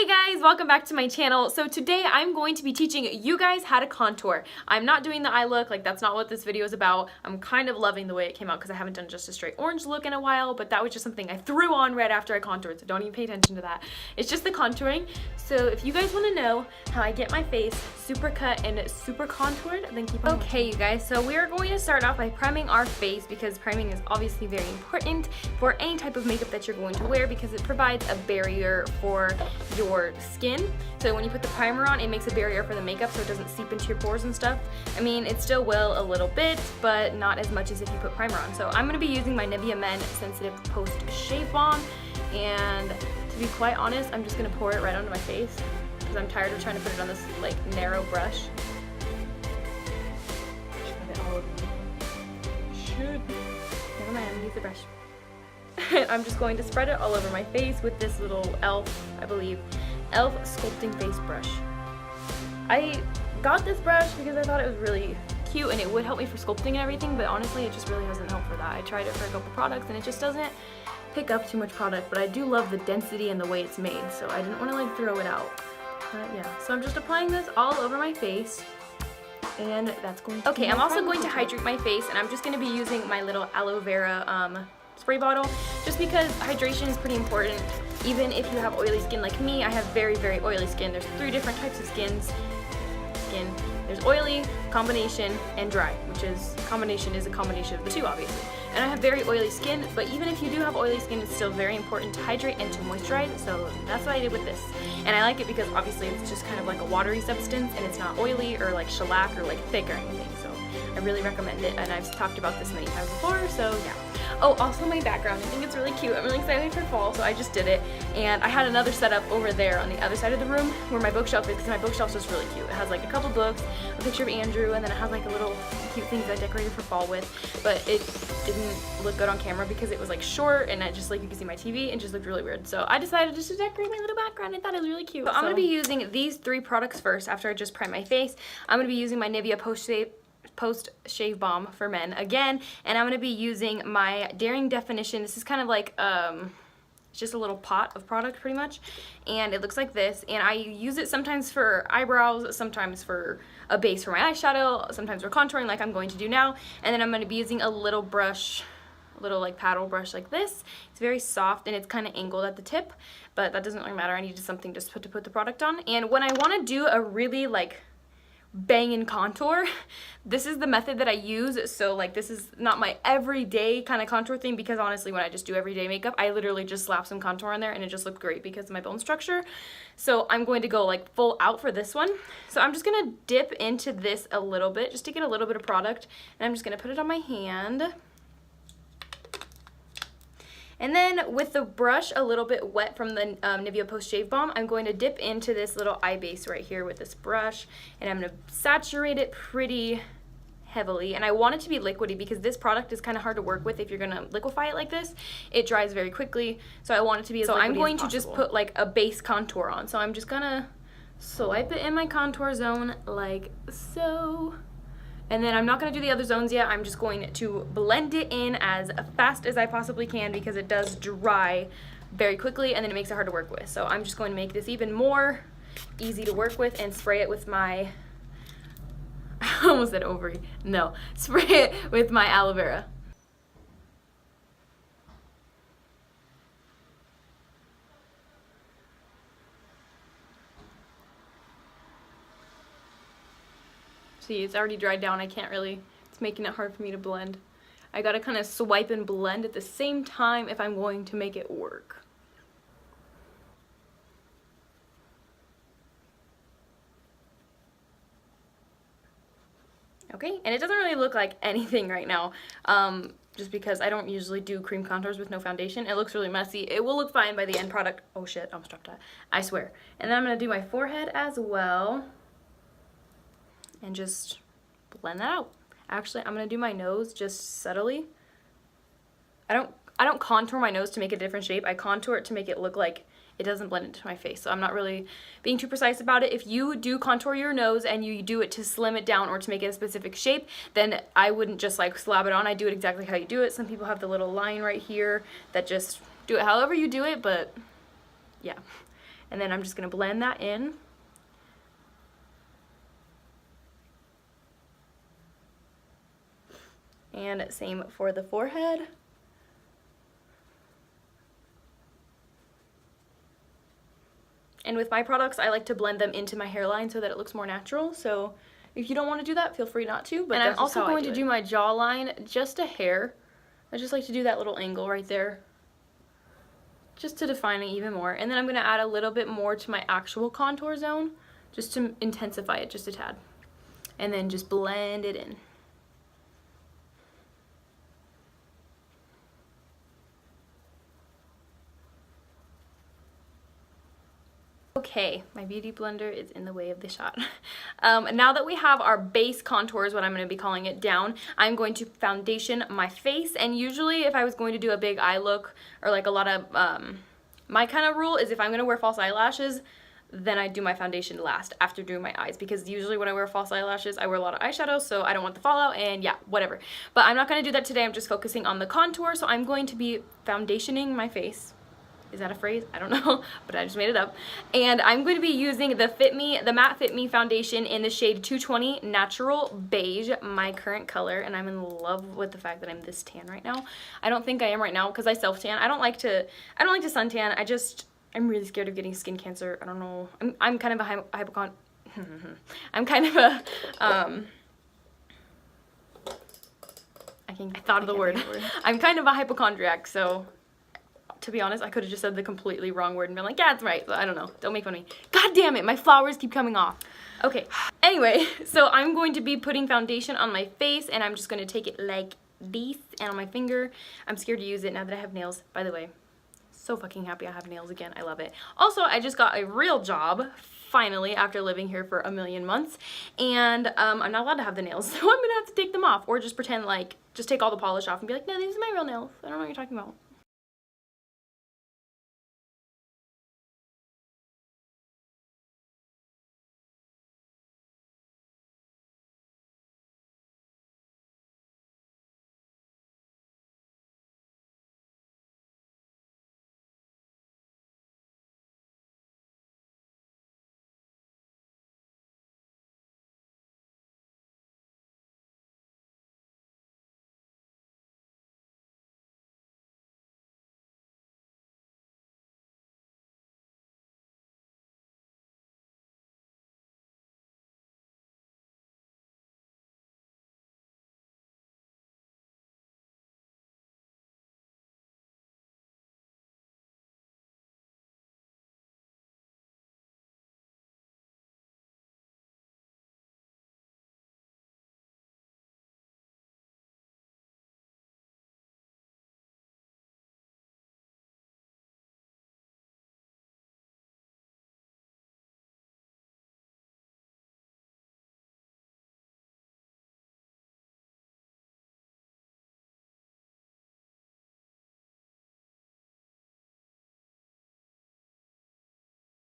Hey guys, welcome back to my channel. So today I'm going to be teaching you guys how to contour. I'm not doing the eye look, like that's not what this video is about. I'm kind of loving the way it came out because I haven't done just a straight orange look in a while, but that was just something I threw on right after I contoured, so don't even pay attention to that. It's just the contouring. So if you guys want to know how I get my face super cut and super contoured, then keep on watching. You guys, so we are going to start off by priming our face because priming is obviously very important for any type of makeup that you're going to wear because it provides a barrier for your skin. So when you put the primer on, it makes a barrier for the makeup so it doesn't seep into your pores and stuff. I mean, it still will a little bit, but not as much as if you put primer on. So I'm going to be using my Nivea Men Sensitive Post Shave Balm, and to be quite honest, I'm just going to pour it right onto my face because I'm tired of trying to put it on this like narrow brush. Shove it all over me. Should. Never mind, I'm going to use the brush. I'm just going to spread it all over my face with this little e.l.f., I believe, e.l.f. sculpting face brush. I got this brush because I thought it was really cute and it would help me for sculpting and everything, but honestly it just really doesn't help for that. I tried it for a couple products and it just doesn't pick up too much product, but I do love the density and the way it's made, so I didn't want to like throw it out. But yeah, so I'm just applying this all over my face. And that's going to I'm also going to hydrate my face, and I'm just going to be using my little aloe vera spray bottle just because hydration is pretty important. Even if you have oily skin like me, I have very, very oily skin. There's 3 different types of skin. There's oily, combination, and dry, which is combination is a combination of the two, obviously. And I have very oily skin, but even if you do have oily skin, it's still very important to hydrate and to moisturize, so that's what I did with this. And I like it because obviously it's just kind of like a watery substance and it's not oily or like shellac or like thick or anything, so I really recommend it, and I've talked about this many times before, so yeah. Oh, also my background, I think it's really cute. I'm really excited for fall, so I just did it. And I had another setup over there on the other side of the room where my bookshelf is, because my bookshelf's just really cute. It has like a couple books, a picture of Andrew, and then it has like a little cute things I decorated for fall with. But it didn't look good on camera because it was like short and it just like you could see my TV and just looked really weird. So I decided just to decorate my little background. I thought it was really cute. So I'm going to be using these 3 products first after I just prime my face. I'm going to be using my Nivea Post Shave Balm for men again, and I'm going to be using my Daring Definition. This is kind of like it's just a little pot of product pretty much, and it looks like this, and I use it sometimes for eyebrows, sometimes for a base for my eyeshadow, sometimes for contouring like I'm going to do now. And then I'm going to be using a little brush, a little like paddle brush like this. It's very soft and it's kind of angled at the tip, but that doesn't really matter. I needed something just to put the product on. And when I want to do a really like banging contour, this is the method that I use. So like this is not my everyday kind of contour thing, because honestly when I just do everyday makeup, I literally just slap some contour on there and it just looked great because of my bone structure. So I'm going to go like full out for this one. So I'm just gonna dip into this a little bit just to get a little bit of product, and I'm just gonna put it on my hand. And then with the brush a little bit wet from the Nivea Post Shave Balm, I'm going to dip into this little eye base right here with this brush, and I'm going to saturate it pretty heavily. And I want it to be liquidy because this product is kind of hard to work with if you're going to liquefy it like this. It dries very quickly, so I want it to be as liquidy as possible. So I'm going to just put like a base contour on. So I'm just going to swipe it in my contour zone like so. And then I'm not going to do the other zones yet. I'm just going to blend it in as fast as I possibly can because it does dry very quickly and then it makes it hard to work with. So I'm just going to make this even more easy to work with and spray it with my, I almost said ovary. No, spray it with my aloe vera. See, it's already dried down. I can't really, it's making it hard for me to blend. I gotta kind of swipe and blend at the same time if I'm going to make it work. Okay, and it doesn't really look like anything right now, just because I don't usually do cream contours with no foundation. It looks really messy. It will look fine by the end product. Oh shit, I almost dropped that. I swear. And then I'm gonna do my forehead as well, and just blend that out. Actually, I'm gonna do my nose just subtly. I don't contour my nose to make it a different shape. I contour it to make it look like it doesn't blend into my face. So I'm not really being too precise about it. If you do contour your nose and you do it to slim it down or to make it a specific shape, then I wouldn't just like slap it on. I do it exactly how you do it. Some people have the little line right here that just do it however you do it, but yeah. And then I'm just going to blend that in. And same for the forehead. And with my products, I like to blend them into my hairline so that it looks more natural. So if you don't want to do that, feel free not to. But I'm also going to do my jawline just a hair. I just like to do that little angle right there, just to define it even more. And then I'm going to add a little bit more to my actual contour zone, just to intensify it just a tad. And then just blend it in. Okay, my beauty blender is in the way of the shot. Now that we have our base contours, what I'm going to be calling it, down, I'm going to foundation my face. And usually if I was going to do a big eye look, or like a lot of, my kind of rule is if I'm going to wear false eyelashes, then I do my foundation last after doing my eyes, because usually when I wear false eyelashes, I wear a lot of eyeshadow, so I don't want the fallout, and yeah, whatever. But I'm not going to do that today. I'm just focusing on the contour, so I'm going to be foundationing my face. Is that a phrase? I don't know, but I just made it up. And I'm going to be using the Matte Fit Me foundation in the shade 220 Natural Beige, my current color, and I'm in love with the fact that I'm this tan right now. I don't think I am right now because I self-tan. I don't like to suntan. I'm really scared of getting skin cancer. I don't know. I'm kind of a hypochondriac. I'm kind of a I thought of the word. I'm kind of a hypochondriac, so to be honest, I could have just said the completely wrong word and been like, yeah, it's right. So I don't know. Don't make fun of me. God damn it, my flowers keep coming off. Okay, anyway, so I'm going to be putting foundation on my face, and I'm just going to take it like this and on my finger. I'm scared to use it now that I have nails. By the way, so fucking happy I have nails again. I love it. Also, I just got a real job, finally, after living here for a million months, and I'm not allowed to have the nails, so I'm going to have to take them off, or just pretend like, just take all the polish off and be like, no, these are my real nails. I don't know what you're talking about.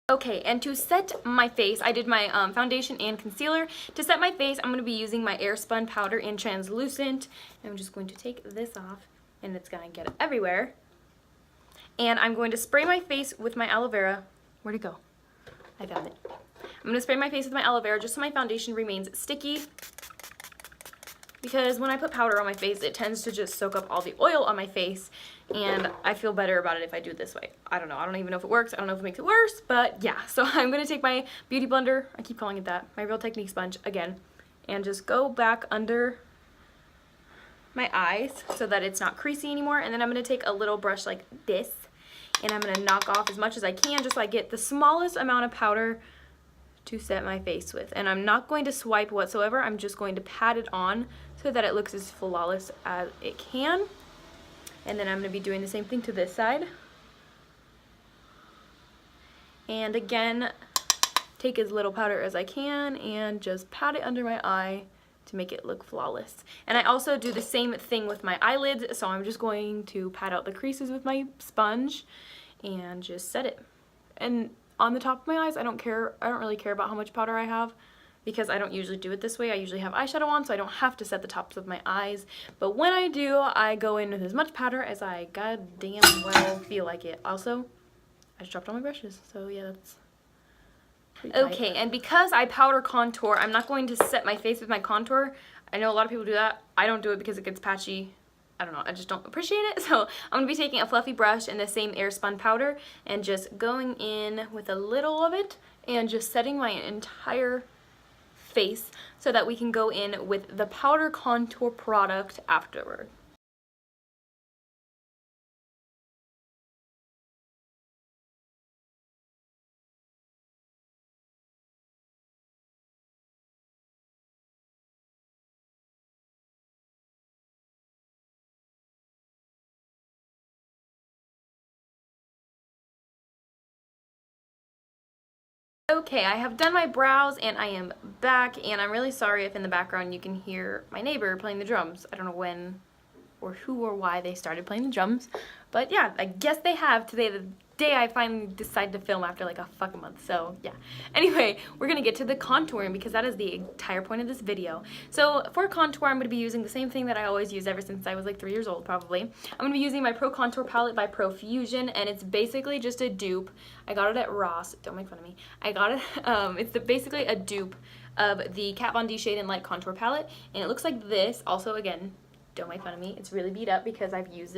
Okay, and to set my face, I did my foundation and concealer. To set my face, I'm going to be using my Airspun powder in translucent. I'm just going to take this off, and it's going to get everywhere. And I'm going to spray my face with my aloe vera. Where'd it go? I found it. I'm going to spray my face with my aloe vera just so my foundation remains sticky. Because when I put powder on my face, it tends to just soak up all the oil on my face, and I feel better about it if I do it this way. I don't know. I don't even know if it works. I don't know if it makes it worse, but yeah. So I'm going to take my beauty blender, I keep calling it that, my Real Technique sponge again, and just go back under my eyes so that it's not creasy anymore. And then I'm going to take a little brush like this, and I'm going to knock off as much as I can just so I get the smallest amount of powder to set my face with. And I'm not going to swipe whatsoever. I'm just going to pat it on so that it looks as flawless as it can. And then I'm going to be doing the same thing to this side. And again, take as little powder as I can and just pat it under my eye to make it look flawless. And I also do the same thing with my eyelids, so I'm just going to pat out the creases with my sponge and just set it. And on the top of my eyes, I don't really care about how much powder I have, because I don't usually do it this way. I usually have eyeshadow on, so I don't have to set the tops of my eyes. But when I do, I go in with as much powder as I goddamn well feel like it. Also, I just dropped all my brushes, so yeah, that's okay. And because I powder contour, I'm not going to set my face with my contour. I know a lot of people do that. I don't do it because it gets patchy. I don't know, I just don't appreciate it. So I'm going to be taking a fluffy brush and the same airspun powder and just going in with a little of it and just setting my entire face so that we can go in with the powder contour product afterward. Okay, I have done my brows and I am back, and I'm really sorry if in the background you can hear my neighbor playing the drums. I don't know when or who or why they started playing the drums, but yeah, I guess they have today, the day I finally decided to film after like a fucking month. So yeah, anyway, we're gonna get to the contouring because that is the entire point of this video. So for contour, I'm gonna be using the same thing that I always use ever since I was like 3 years old probably. I'm gonna be using my Pro Contour palette by Profusion, and it's basically just a dupe. I got it at Ross, don't make fun of me. I got it, it's basically a dupe of the Kat Von D Shade and Light Contour palette, and it looks like this. Also, again, don't make fun of me. It's really beat up because I've used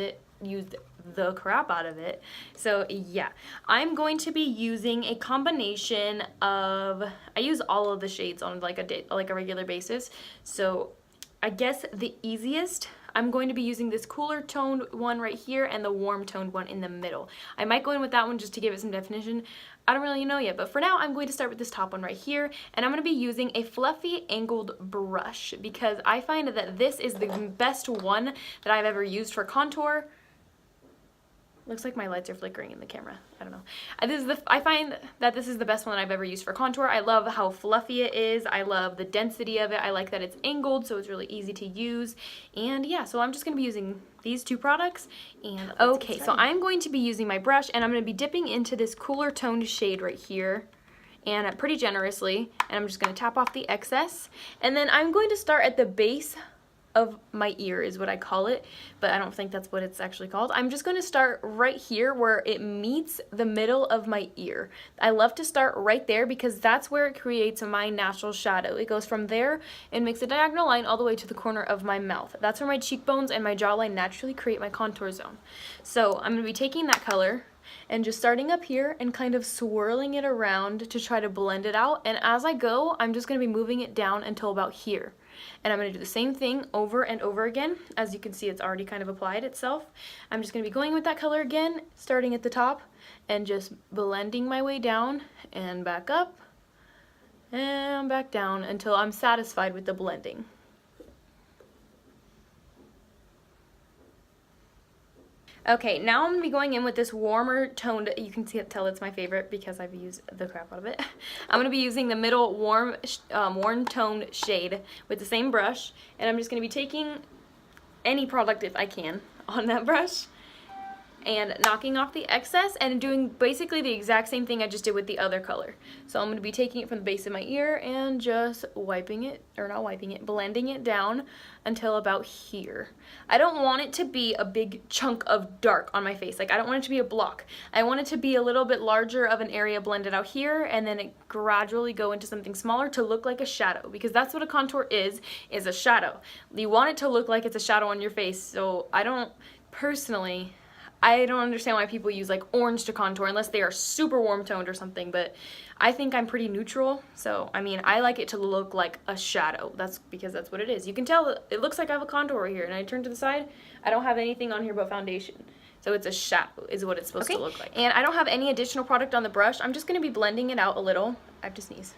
the crap out of it. So yeah, I'm going to be using a combination of, I use all of the shades on like a regular basis. So I guess the easiest, I'm going to be using this cooler toned one right here and the warm toned one in the middle. I might go in with that one just to give it some definition. I don't really know yet, but for now I'm going to start with this top one right here, and I'm going to be using a fluffy angled brush because I find that this is the best one that I've ever used for contour. Looks like my lights are flickering in the camera. I don't know. I find that this is the best one that I've ever used for contour. I love how fluffy it is. I love the density of it. I like that it's angled, so it's really easy to use. And yeah, so I'm just going to be using these two products. And okay, so I'm going to be using my brush, and I'm going to be dipping into this cooler toned shade right here, and pretty generously. And I'm just going to tap off the excess. And then I'm going to start at the base of my ear is what I call it, but I don't think that's what it's actually called. I'm just going to start right here where it meets the middle of my ear. I love to start right there because that's where it creates my natural shadow. It goes from there and makes a diagonal line all the way to the corner of my mouth. That's where my cheekbones and my jawline naturally create my contour zone. So I'm going to be taking that color and just starting up here and kind of swirling it around to try to blend it out. And as I go, I'm just going to be moving it down until about here. And I'm going to do the same thing over and over again. As you can see, it's already kind of applied itself. I'm just going to be going with that color again, starting at the top and just blending my way down and back up and back down until I'm satisfied with the blending. Okay, now I'm going to be going in with this warmer toned, you can tell it's my favorite because I've used the crap out of it. I'm going to be using the middle warm toned shade with the same brush, and I'm just going to be taking any product if I can on that brush and knocking off the excess and doing basically the exact same thing I just did with the other color. So I'm going to be taking it from the base of my ear and just wiping it, or not wiping it, blending it down until about here. I don't want it to be a big chunk of dark on my face. Like, I don't want it to be a block. I want it to be a little bit larger of an area blended out here, and then it gradually go into something smaller to look like a shadow, because that's what a contour is a shadow. You want it to look like it's a shadow on your face. So I don't personally, I don't understand why people use like orange to contour unless they are super warm toned or something, but I think I'm pretty neutral. So, I mean, I like it to look like a shadow. That's because that's what it is. You can tell that it looks like I have a contour right here, and I turn to the side, I don't have anything on here but foundation. So it's a shadow is what it's supposed to look like. And I don't have any additional product on the brush. I'm just going to be blending it out a little. I have to sneeze.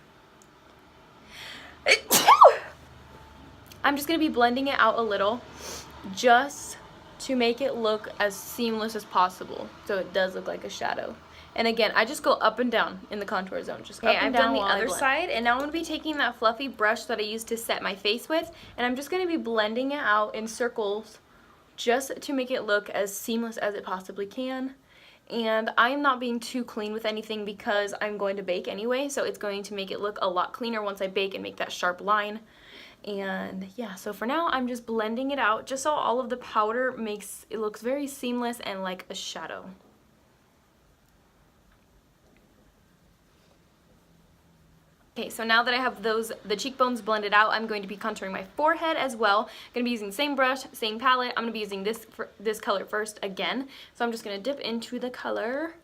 I'm just going to be blending it out a little just to make it look as seamless as possible, so it does look like a shadow. And again, I just go up and down in the contour zone, just up and down. I've done the other side, and now I'm going to be taking that fluffy brush that I used to set my face with, and I'm just going to be blending it out in circles just to make it look as seamless as it possibly can. And I'm not being too clean with anything because I'm going to bake anyway, so it's going to make it look a lot cleaner once I bake and make that sharp line. And yeah, so for now I'm just blending it out just so all of the powder makes it looks very seamless and like a shadow. Okay, so now that I have the cheekbones blended out, I'm going to be contouring my forehead as well. I'm going to be using the same brush, same palette. I'm going to be using this color first again. So I'm just going to dip into the color,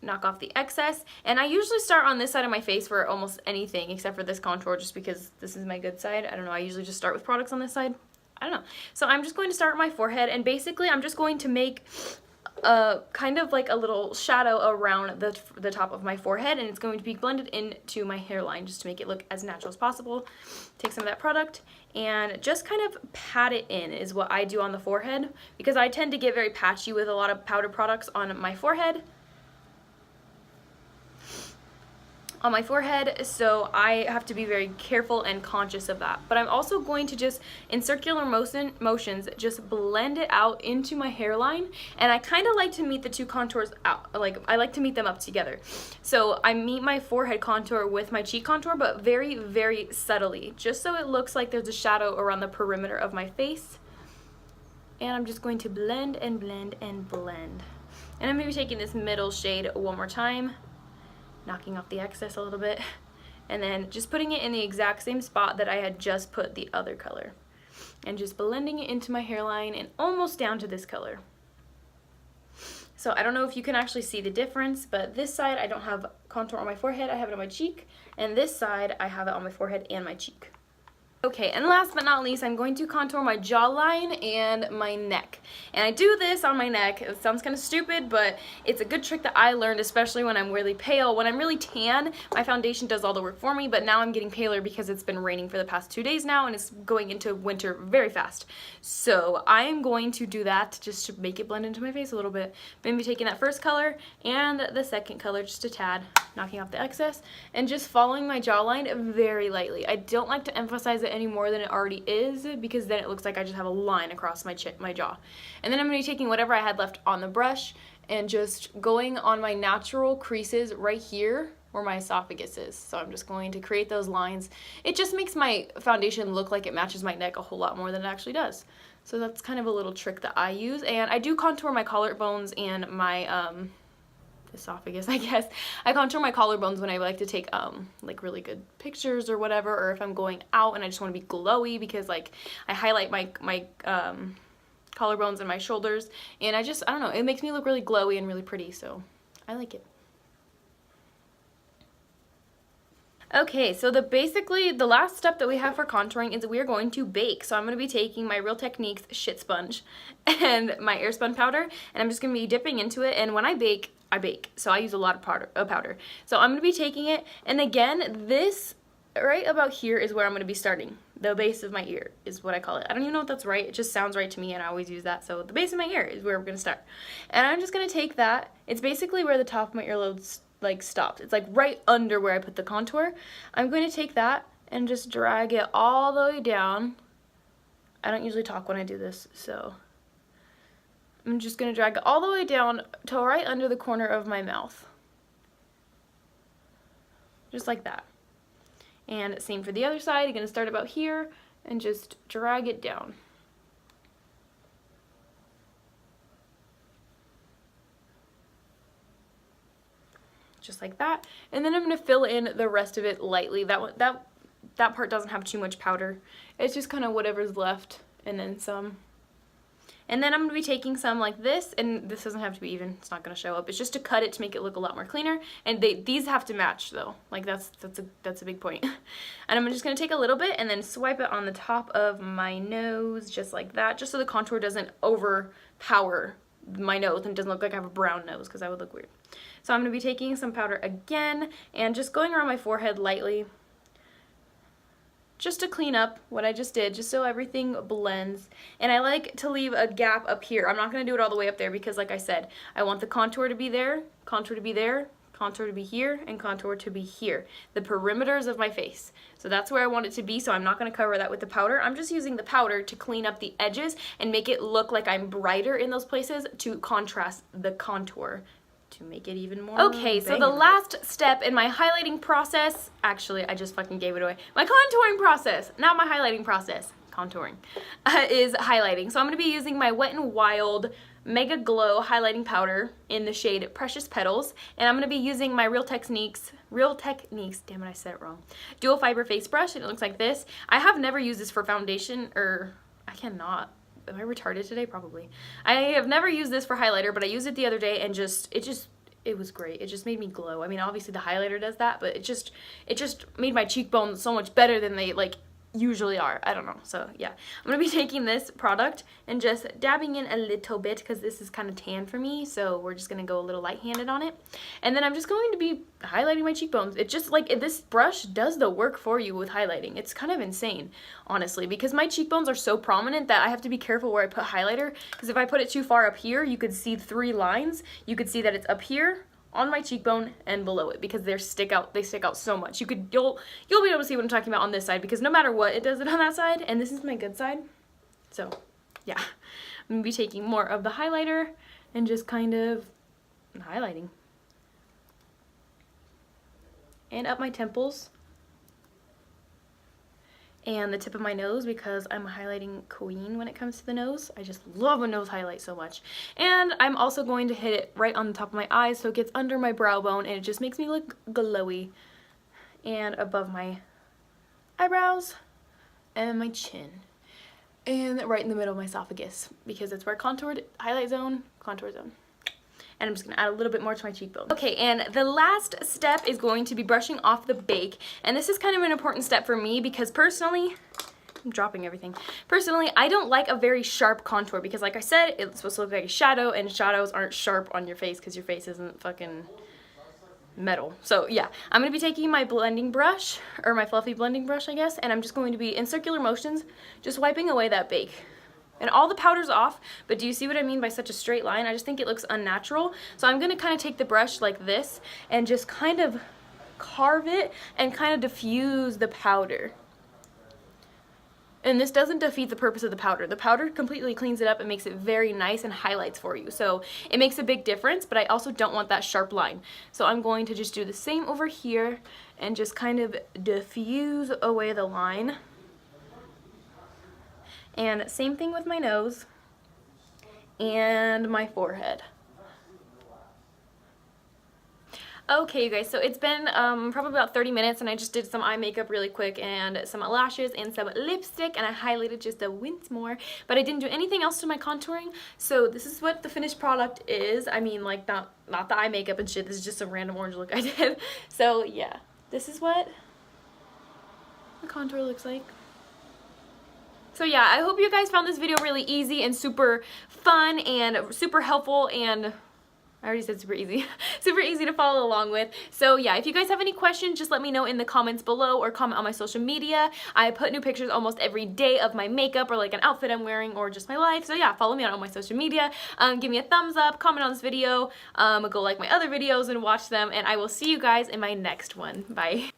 knock off the excess. And I usually start on this side of my face for almost anything except for this contour, just because this is my good side. I don't know, I usually just start with products on this side. I don't know. So I'm just going to start my forehead, and basically I'm just going to make kind of like a little shadow around the top of my forehead, and it's going to be blended into my hairline just to make it look as natural as possible. Take some of that product and just kind of pat it in is what I do on the forehead, because I tend to get very patchy with a lot of powder products on my forehead. So I have to be very careful and conscious of that. But I'm also going to just, in circular motions, just blend it out into my hairline, and I kind of like to meet the two contours out, like I like to meet them up together. So I meet my forehead contour with my cheek contour, but very, very subtly, just so it looks like there's a shadow around the perimeter of my face. And I'm just going to blend and blend and blend. And I'm going to be taking this middle shade one more time, knocking off the excess a little bit, and then just putting it in the exact same spot that I had just put the other color, and just blending it into my hairline and almost down to this color. So I don't know if you can actually see the difference, but this side I don't have contour on my forehead, I have it on my cheek, and this side I have it on my forehead and my cheek. Okay, and last but not least, I'm going to contour my jawline and my neck. And I do this on my neck. It sounds kind of stupid, but it's a good trick that I learned, especially when I'm really pale. When I'm really tan, my foundation does all the work for me, but now I'm getting paler because it's been raining for the past 2 days now, and it's going into winter very fast. So I am going to do that just to make it blend into my face a little bit. Maybe taking that first color and the second color just a tad, knocking off the excess, and just following my jawline very lightly. I don't like to emphasize it any more than it already is, because then it looks like I just have a line across my jaw. And then I'm going to be taking whatever I had left on the brush and just going on my natural creases right here where my esophagus is. So I'm just going to create those lines. It just makes my foundation look like it matches my neck a whole lot more than it actually does. So that's kind of a little trick that I use. And I do contour my collarbones and my esophagus, I guess. I contour my collarbones when I like to take like really good pictures or whatever, or if I'm going out and I just want to be glowy, because like I highlight my collarbones and my shoulders, and I don't know, it makes me look really glowy and really pretty, so I like it. Okay, so basically the last step that we have for contouring is we are going to bake. So I'm going to be taking my Real Techniques shit sponge and my airspun powder, and I'm just going to be dipping into it. And when I bake, so I use a lot of powder. So I'm going to be taking it, and again, this right about here is where I'm going to be starting. The base of my ear is what I call it. I don't even know if that's right. It just sounds right to me, and I always use that. So the base of my ear is where we're going to start. And I'm just going to take that. It's basically where the top of my earlobe like stops. It's like right under where I put the contour. I'm going to take that and just drag it all the way down. I don't usually talk when I do this, so I'm just going to drag it all the way down to right under the corner of my mouth. Just like that. And same for the other side. You're going to start about here and just drag it down. Just like that. And then I'm going to fill in the rest of it lightly. That part doesn't have too much powder. It's just kind of whatever's left and then some. And then I'm going to be taking some like this, and this doesn't have to be even, it's not going to show up. It's just to cut it to make it look a lot more cleaner. And these have to match though. Like that's a big point. And I'm just going to take a little bit and then swipe it on the top of my nose just like that, just so the contour doesn't overpower my nose and doesn't look like I have a brown nose, because that would look weird. So I'm going to be taking some powder again and just going around my forehead lightly, just to clean up what I just did, just so everything blends. And I like to leave a gap up here. I'm not going to do it all the way up there because, like I said, I want the contour to be there, contour to be there, contour to be here, and contour to be here. The perimeters of my face. So that's where I want it to be, so I'm not going to cover that with the powder. I'm just using the powder to clean up the edges and make it look like I'm brighter in those places to contrast the contour, to make it even more. Okay, so the last step in my highlighting process, actually I just fucking gave it away. My contouring process, not my highlighting process, contouring, is highlighting. So I'm going to be using my Wet n Wild Mega Glow highlighting powder in the shade Precious Petals, and I'm going to be using my Real Techniques, damn it, I said it wrong, dual fiber face brush, and it looks like this. I have never used this for foundation, or I cannot. Am I retarded today? Probably. I have never used this for highlighter, but I used it the other day, and it was great. It just made me glow. I mean, obviously the highlighter does that, but it just made my cheekbones so much better than they like usually are. I don't know. So yeah, I'm gonna be taking this product and just dabbing in a little bit because this is kind of tan for me, so we're just gonna go a little light-handed on it, and then I'm just going to be highlighting my cheekbones. It just like this brush does the work for you with highlighting. It's kind of insane, honestly, because my cheekbones are so prominent that I have to be careful where I put highlighter, because if I put it too far up here, you could see 3 lines. You could see that it's up here, on my cheekbone, and below it, because they stick out so much. You'll be able to see what I'm talking about on this side, because no matter what, it does it on that side, and this is my good side. So yeah, I'm gonna be taking more of the highlighter and just kind of highlighting. And up my temples and the tip of my nose, because I'm a highlighting queen when it comes to the nose. I just love a nose highlight so much. And I'm also going to hit it right on the top of my eyes so it gets under my brow bone and it just makes me look glowy. And above my eyebrows and my chin. And right in the middle of my esophagus, because it's where contoured, highlight zone, contour zone. And I'm just going to add a little bit more to my cheekbone. Okay, and the last step is going to be brushing off the bake. And this is kind of an important step for me because personally, I'm dropping everything. Personally, I don't like a very sharp contour because like I said, it's supposed to look like a shadow, and shadows aren't sharp on your face because your face isn't fucking metal. So yeah, I'm going to be taking my blending brush, or my fluffy blending brush, I guess, and I'm just going to be in circular motions, just wiping away that bake. And all the powder's off, but do you see what I mean by such a straight line? I just think it looks unnatural. So I'm gonna kind of take the brush like this and just kind of carve it and kind of diffuse the powder. And this doesn't defeat the purpose of the powder. The powder completely cleans it up and makes it very nice and highlights for you. So it makes a big difference, but I also don't want that sharp line. So I'm going to just do the same over here and just kind of diffuse away the line. And same thing with my nose and my forehead. Okay, you guys, so it's been probably about 30 minutes, and I just did some eye makeup really quick and some lashes and some lipstick, and I highlighted just a wince more, but I didn't do anything else to my contouring. So this is what the finished product is. I mean, like, not the eye makeup and shit. This is just some random orange look I did. So yeah, this is what the contour looks like. So yeah, I hope you guys found this video really easy and super fun and super helpful, and I already said super easy. Super easy to follow along with. So yeah, if you guys have any questions, just let me know in the comments below or comment on my social media. I put new pictures almost every day of my makeup or like an outfit I'm wearing or just my life. So yeah, follow me on all my social media. Give me a thumbs up, comment on this video, go like my other videos and watch them, and I will see you guys in my next one. Bye.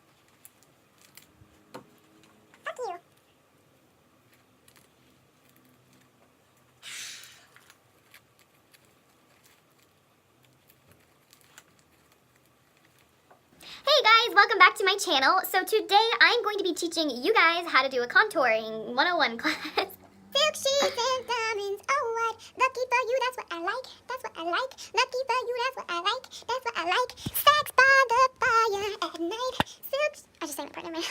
Hey guys, welcome back to my channel. So today I'm going to be teaching you guys how to do a contouring 101 class. Silk sheets and diamonds, oh what, lucky for you, that's what I like, that's what I like. Lucky for you, that's what I like, that's what I like. Sex by the fire at night, silk, I just sang that part, never mind.